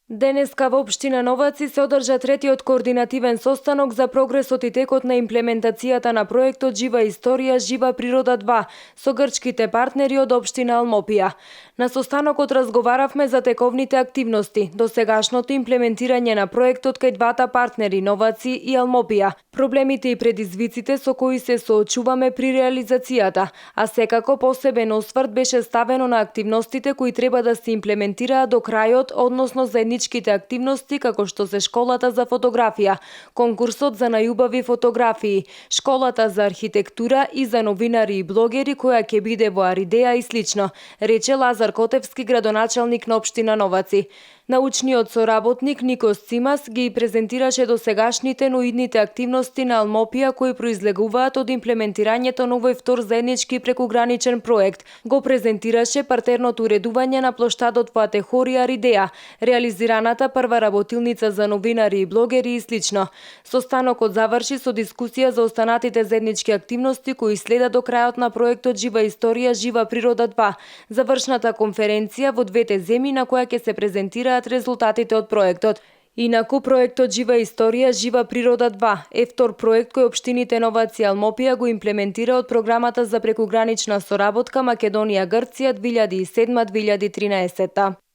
Денеска во општина Новаци се одржа третиот координативен состанок за прогресот и текот на имплементацијата на проектот Жива историја, жива природа 2 со грчките партнери од општина Алмопија. На состанокот разговаравме за тековните активности, досегашното имплементирање на проектот кај двата партнери Новаци и Алмопија, проблемите и предизвиците со кои се соочуваме при реализацијата, а секако посебен осврт беше ставено на активностите кои треба да се имплементираат до крајот, односно заедничките активности како што се школата за фотографија, конкурсот за најубави фотографии, школата за архитектура и за новинари и блогери која ќе биде во Аридеја и слично, рече Лазар Котевски, градоначалник на општина Новаци. Научниот соработник Никос Цимас ги презентираше досегашните, но идните активности на Алмопија кои произлегуваат од имплементирањето на овој втор заеднички прекуграничен проект. Го презентираше партерното уредување на плоштадот во Атехорија Аридеја, реализираната прва работилница за новинари и блогери и слично. Состанокот заврши со дискусија за останатите заеднички активности кои следат до крајот на проектот Жива историја, жива природа 2, завршната конференција во двете земји на која ќе се презентираат резултатите од проектот. Инаку, проектот Жива историја, жива природа 2 е втор проект кој општините Новаци и Алмопија го имплементира од програмата за прекугранична соработка Македонија-Грција 2007-2013.